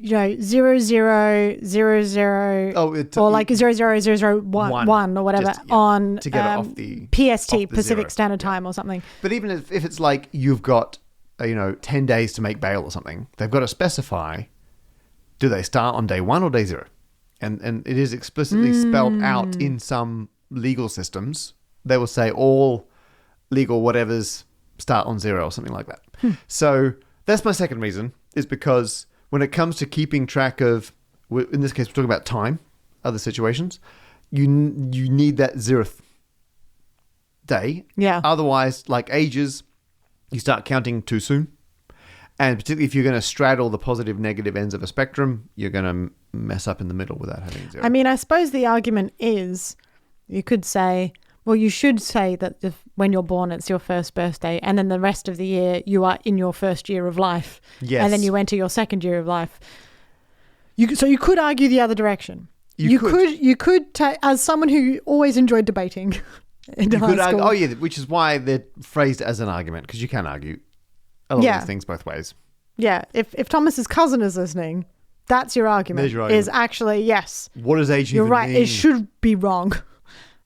0000 or like 00001 or whatever on to get it off the PST, off the Pacific zero. Standard Time or something. But even if it's like you've got 10 days to make bail or something, they've got to specify, do they start on day 1 or day 0? And it is explicitly spelled out in some legal systems. They will say all legal whatevers start on 0 or something like that. So that's my second reason, is because when it comes to keeping track of, in this case, we're talking about time, other situations, you need that 0th day. Yeah. Otherwise, like ages, you start counting too soon. And particularly if you're going to straddle the positive, negative ends of a spectrum, you're going to mess up in the middle without having 0. I mean, I suppose the argument is, you could say, well, you should say that when you're born, it's your first birthday, and then the rest of the year, you are in your first year of life. Yes. And then you enter your second year of life. So you could argue the other direction. You could as someone who always enjoyed debating in high school. Argue, which is why they're phrased as an argument, because you can argue a lot of these things both ways. Yeah. If Thomas's cousin is listening, that's your argument. There's your argument. Is actually, yes. What does age You're even right. mean? It should be wrong.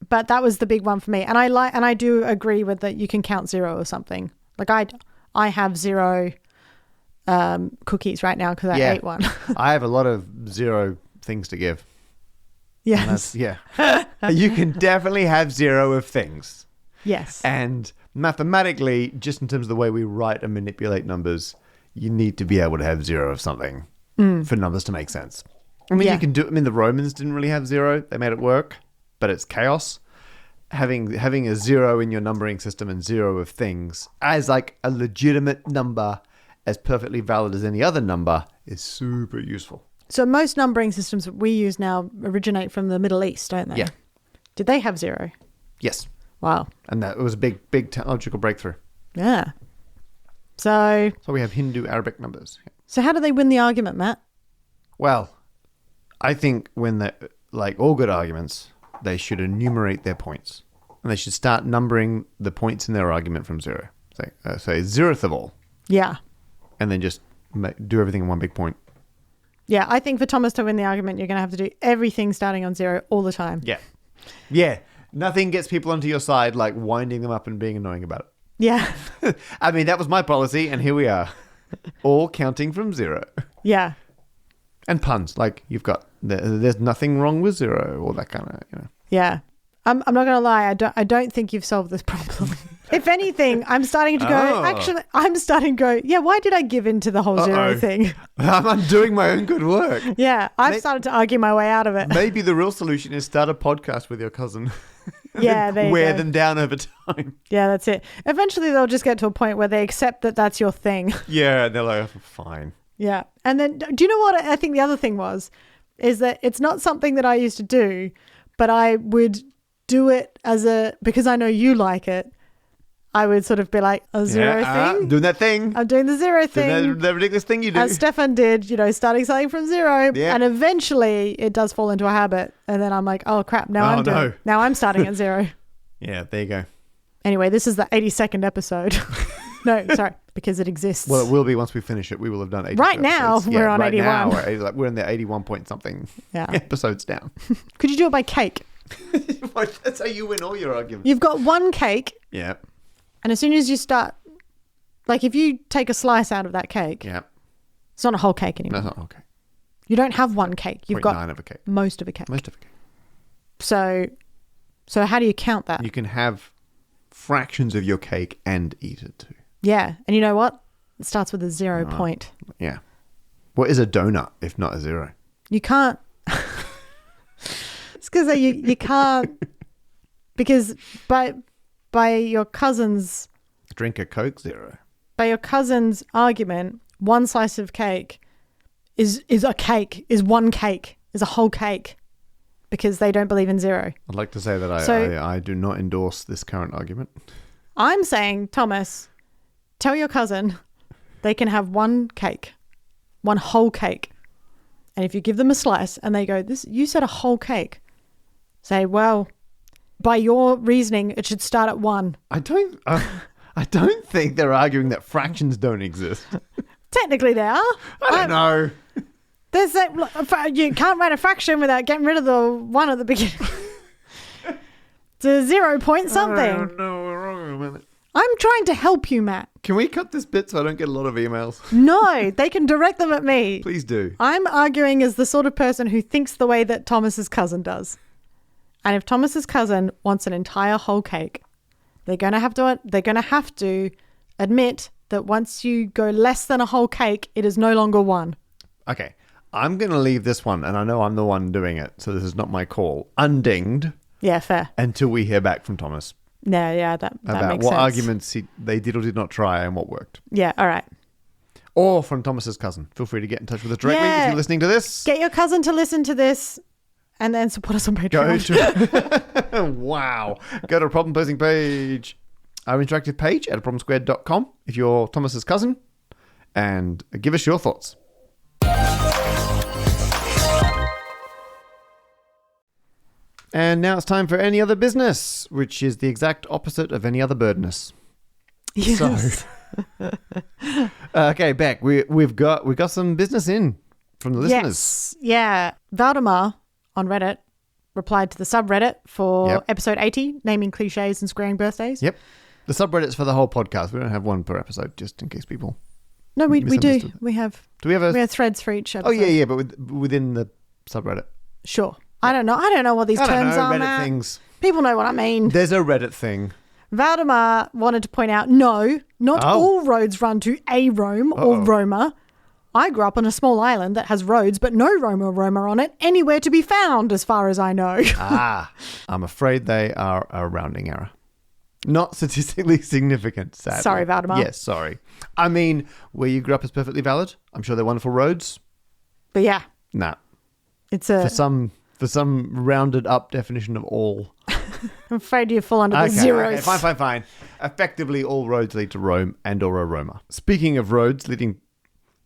But that was the big one for me. And I do agree with that you can count 0 or something. Like I have 0 cookies right now because I ate one. I have a lot of 0 things to give. Yes. You can definitely have 0 of things. Yes. And mathematically, just in terms of the way we write and manipulate numbers, you need to be able to have 0 of something for numbers to make sense. I mean, you can do. I mean, the Romans didn't really have 0; they made it work, but it's chaos. Having a 0 in your numbering system and 0 of things as like a legitimate number, as perfectly valid as any other number, is super useful. So most numbering systems that we use now originate from the Middle East, don't they? Yeah. Did they have 0? Yes. Wow. And that was a big technological breakthrough. Yeah. So we have Hindu Arabic numbers. So how do they win the argument, Matt? Well, I think when they, like all good arguments, they should enumerate their points. And they should start numbering the points in their argument from 0. Say 0th of all. Yeah. And then just do everything in one big point. Yeah, I think for Thomas to win the argument, you're going to have to do everything starting on 0 all the time. Yeah. Yeah. Nothing gets people onto your side like winding them up and being annoying about it. Yeah. I mean, that was my policy, and here we are. All counting from 0. Yeah. And puns, like you've got, there's nothing wrong with 0, or that kind of, Yeah. I'm not going to lie. I don't think you've solved this problem. If anything, I'm starting to go, yeah, why did I give in to the whole 0 thing? I'm undoing my own good work. Yeah. I've started to argue my way out of it. Maybe the real solution is start a podcast with your cousin. Yeah, there you wear go. them down over time. Yeah, that's it. Eventually, they'll just get to a point where they accept that that's your thing. Yeah, they're like, oh, fine. Yeah. And then, do you know what I think the other thing is that it's not something that I used to do, but I would do it because I know you like it. I would sort of be like, a 0 thing. Doing that thing. I'm doing the 0 thing. Doing that ridiculous thing you do. As Stefan did, starting something from 0. Yeah. And eventually it does fall into a habit. And then I'm like, oh crap, now I'm starting at 0. Yeah, there you go. Anyway, this is the 82nd episode. No, sorry. because it exists. Well, it will be once we finish it. We will have done 80 Right now, episodes. we're on right 81. Now, we're in the 81 point something episodes down. Could you do it by cake? That's how you win all your arguments. You've got one cake. Yeah. And as soon as you start, like if you take a slice out of that cake, it's not a whole cake anymore. No, it's not okay. You don't have one cake. You've got 0.9 of a cake. Most of a cake. Most of a cake. So how do you count that? You can have fractions of your cake and eat it too. Yeah. And you know what? It starts with a 0 point. Yeah. What is a donut if not a 0? You can't. It's because you can't. Because by your cousin's. Drink a Coke 0. By your cousin's argument, one slice of cake is a cake, is one cake, is a whole cake. Because they don't believe in 0. I'd like to say that I do not endorse this current argument. I'm saying, Thomas, tell your cousin they can have one cake, one whole cake. And if you give them a slice and they go, you said a whole cake. Say, well, by your reasoning, it should start at 1. I don't think they're arguing that fractions don't exist. Technically they are. I don't know. There's you can't write a fraction without getting rid of the 1 at the beginning. It's a 0 point something. I don't know. We're wrong with it. I'm trying to help you, Matt. Can we cut this bit so I don't get a lot of emails? No, they can direct them at me. Please do. I'm arguing as the sort of person who thinks the way that Thomas's cousin does. And if Thomas's cousin wants an entire whole cake, they're going to have to admit that once you go less than a whole cake, it is no longer 1. Okay. I'm going to leave this one, and I know I'm the one doing it, so this is not my call, undinged. Yeah, fair. Until we hear back from Thomas. Yeah, that makes sense. About what arguments they did or did not try and what worked. Yeah, all right. Or from Thomas's cousin. Feel free to get in touch with us directly if you're listening to this. Get your cousin to listen to this and then support us on Patreon. Wow. Go to a problem posing page, our interactive page at problemsquared.com if you're Thomas's cousin, and give us your thoughts. And now it's time for any other business, which is the exact opposite of any other birdness. Yes. So, okay, Beck, we've got some business in from the listeners. Yes, yeah. Valdemar on Reddit replied to the subreddit for episode 80, naming cliches and squaring birthdays. Yep. The subreddit's for the whole podcast. We don't have one per episode, just in case people. No, we do. We have threads for each episode. Oh yeah, but within the subreddit. Sure. I don't know what these terms are, Reddit Matt. things. People know what I mean. There's a Reddit thing. Valdemar wanted to point out, no, not all roads run to a Rome or Roma. I grew up on a small island that has roads, but no Roma or Roma on it anywhere to be found, as far as I know. I'm afraid they are a rounding error. Not statistically significant, sadly. Sorry, Valdemar. Yes, sorry. I mean, where you grew up is perfectly valid. I'm sure they're wonderful roads. But yeah. Nah. It's a... For some rounded up definition of all. I'm afraid you fall under the zeros. Okay, fine. Effectively, all roads lead to Rome and or a Roma. Speaking of roads leading...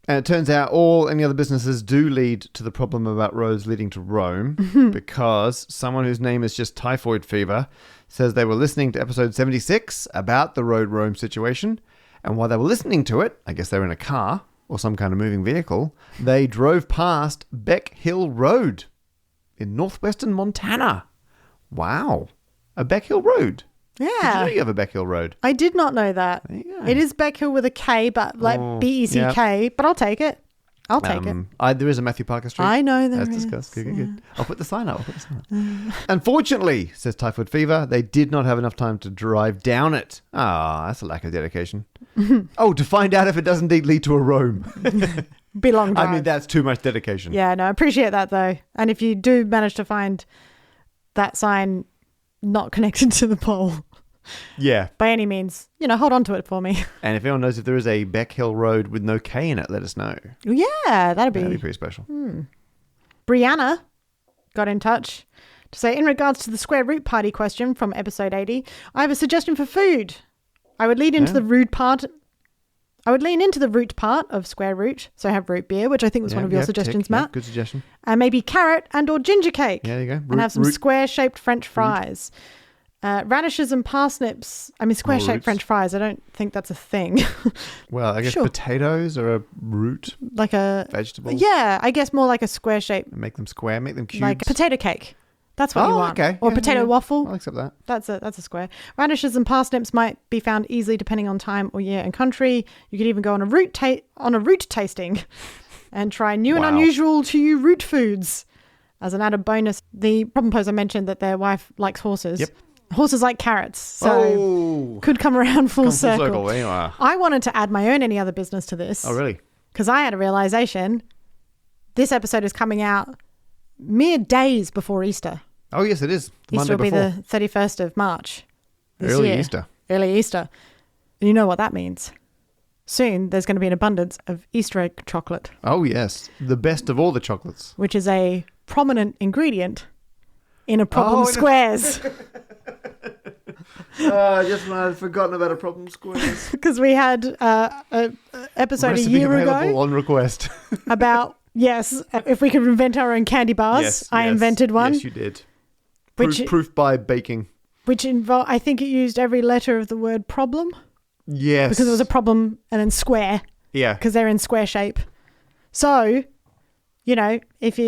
And it turns out any other businesses do lead to the problem about roads leading to Rome because someone whose name is just Typhoid Fever says they were listening to episode 76 about the road Rome situation. And while they were listening to it, I guess they were in a car or some kind of moving vehicle, they drove past Beck Hill Road in northwestern Montana. Wow. A Beck Hill Road. Yeah. Did you know you have a Beck Hill Road? I did not know that. There you go. It is Beck Hill with a K, but like B-E-C-K, but I'll take it. I'll take it. There is a Matthew Parker Street. I know there is. As discussed. Good. I'll put the sign up. Unfortunately, says Typhoid Fever, they did not have enough time to drive down it. That's a lack of dedication. To find out if it does indeed lead to a Rome. Be long drive. I mean, that's too much dedication. Yeah, no, I appreciate that though. And if you do manage to find that sign not connected to the pole, by any means, hold on to it for me. And if anyone knows if there is a Beck Hill Road with no K in it, let us know. Yeah, that'd be pretty special. Brianna got in touch to say, in regards to the square root party question from episode 80, I have a suggestion for food. I would lean into the root part of square root, so have root beer, which I think was one of your suggestions, Matt. Good suggestion. And maybe carrot and or ginger cake. Yeah, there you go. And have some square-shaped French fries. Radishes and parsnips. I mean, square-shaped French fries. I don't think that's a thing. Well, I guess potatoes are a root. Like a vegetable. Yeah, I guess more like a square shape. Make them square. Make them cubes. Like a potato cake. That's what you want. Okay. Or potato waffle. I'll accept that. That's a square. Radishes and parsnips might be found easily depending on time or year and country. You could even go on a root tasting and try new and unusual to you root foods. As an added bonus, the problem poser mentioned that their wife likes horses. Yep. Horses like carrots, so could come around full circle. There you are. I wanted to add my own any other business to this. Oh, really? Because I had a realization. This episode is coming out mere days before Easter. Oh, yes, it is. Easter will be the 31st of March this year. Early Easter. And you know what that means. Soon, there's going to be an abundance of Easter egg chocolate. Oh, yes. The best of all the chocolates. Which is a prominent ingredient in a problem squares. Just when I'd forgotten about a problem squares. Because we had an episode Recipe a year ago on request about, if we could invent our own candy bars. Yes, I invented one. Yes, you did. Proof by baking. Which involved, I think it used every letter of the word problem. Yes. Because it was a problem and then square. Yeah. Because they're in square shape. So, if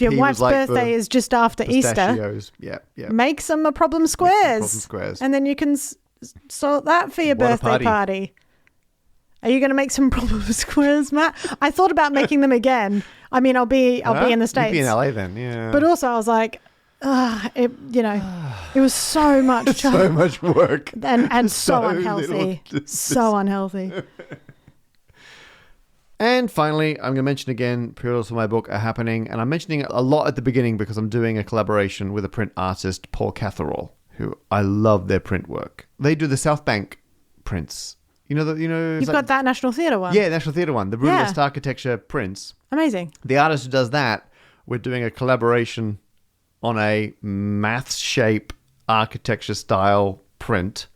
your wife's birthday is just after Easter, make some a problem squares. And then you can sort that for your birthday party. Are you going to make some problem squares, Matt? I thought about making them again. I mean, I'll be in the States. You'll be in LA then, yeah. But also I was like, it was so much so much work. And so unhealthy. So unhealthy. And finally, I'm going to mention again, pre-orders for my book are happening. And I'm mentioning it a lot at the beginning because I'm doing a collaboration with a print artist, Paul Catherall, who I love their print work. They do the South Bank prints. You've got that National Theatre one. Yeah, National Theatre one. The Brutalist Architecture prints. Amazing. The artist who does that, we're doing a collaboration on a math shape architecture style print.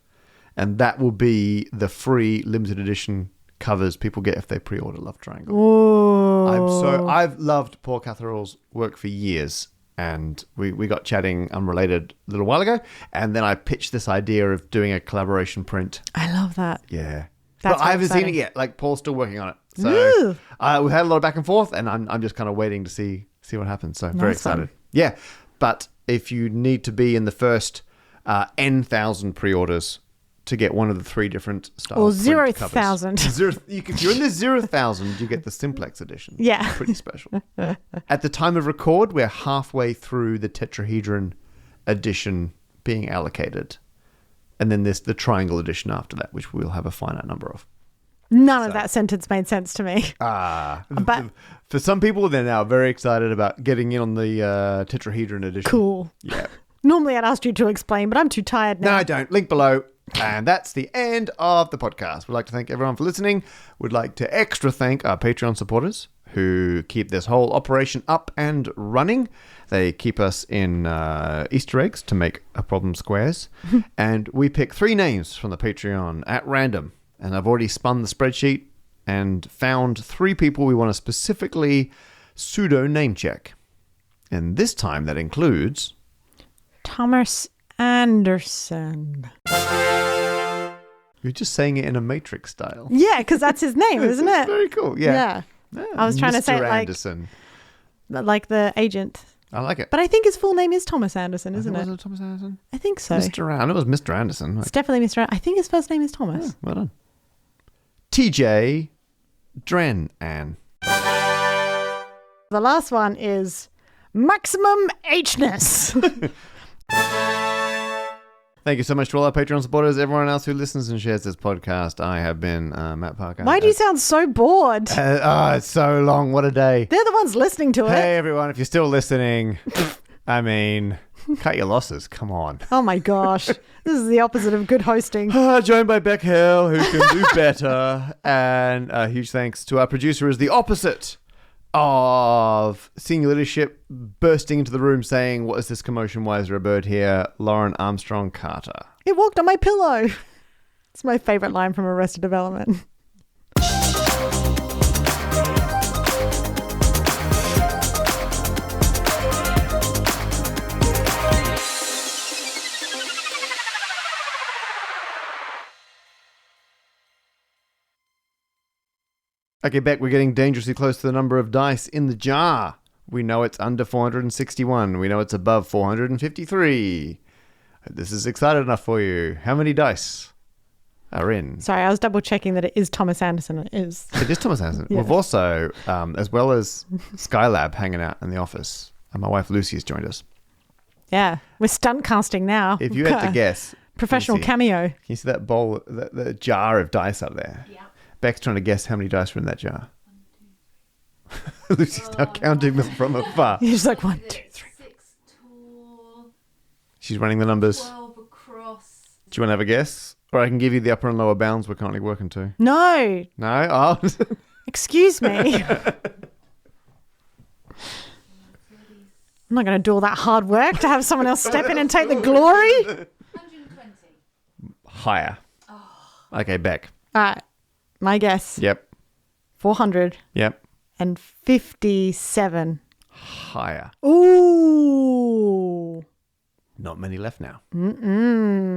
And that will be the free limited edition covers people get if they pre-order Love Triangle. Ooh. I've loved Paul Catherall's work for years. And we got chatting unrelated a little while ago. And then I pitched this idea of doing a collaboration print. I love that. Yeah. But I haven't seen it yet. Like, Paul's still working on it. So we had a lot of back and forth. And I'm just kind of waiting to see what happens. So very excited. Fun. Yeah. But if you need to be in the first N,000 pre-orders to get one of the 3 different styles. Or 0,000. If you're in the 0,000, you get the simplex edition. Yeah. Pretty special. At the time of record, we're halfway through the tetrahedron edition being allocated. And then there's the triangle edition after that, which we'll have a finite number of. None of that sentence made sense to me. But for some people, they're now very excited about getting in on the tetrahedron edition. Cool. Yeah. Normally I'd ask you to explain, but I'm too tired now. No, I don't. Link below. And that's the end of the podcast. We'd like to thank everyone for listening. We'd like to extra thank our Patreon supporters who keep this whole operation up and running. They keep us in Easter eggs to make a problem squares. And we pick 3 names from the Patreon at random. And I've already spun the spreadsheet and found 3 people we want to specifically pseudo name check. And this time that includes Thomas Anderson. You're just saying it in a Matrix style. Yeah, because that's his name, isn't it? Very cool. Yeah. I was trying to say it Anderson. like the agent. I like it. But I think his full name is Thomas Anderson, isn't it? Was it Thomas Anderson? I think so. It was Mr. Anderson. It's definitely Mr. I think his first name is Thomas. Yeah, well done. TJ Drennan. The last one is Maximum H-ness. Thank you so much to all our Patreon supporters, everyone else who listens and shares this podcast. I have been Matt Parker. Why do you sound so bored? It's so long. What a day. They're the ones listening to it. Hey, everyone, if you're still listening, I mean, cut your losses. Come on. Oh, my gosh. This is the opposite of good hosting. Joined by Beck Hill, who can do better. And a huge thanks to our producer, who's the opposite of senior leadership, bursting into the room saying, "What is this commotion? Why is there a bird here?" Lauren Armstrong Carter. It walked on my pillow. It's my favorite line from Arrested Development. Okay, Beck, we're getting dangerously close to the number of dice in the jar. We know it's under 461. We know it's above 453. This is excited enough for you. How many dice are in? Sorry, I was double checking that it is Thomas Anderson. It is. It is Thomas Anderson. Yeah. We've also, as well as Skylab hanging out in the office, and my wife Lucy has joined us. Yeah, we're stunt casting now. If you had to guess. Professional can cameo. Can you see that bowl, the jar of dice up there? Yeah. Beck's trying to guess how many dice are in that jar. Lucy's now counting them from afar. He's like 1, 2, 3. 6 tall, She's running the numbers. 12 across. Do you want to have a guess? Or I can give you the upper and lower bounds we're currently working to. No. No? Oh. Excuse me. I'm not going to do all that hard work to have someone else step in and take the glory. 120. Higher. Okay, Beck. All right. My guess. Yep. 457. Higher. Ooh. Not many left now. Mm-mm.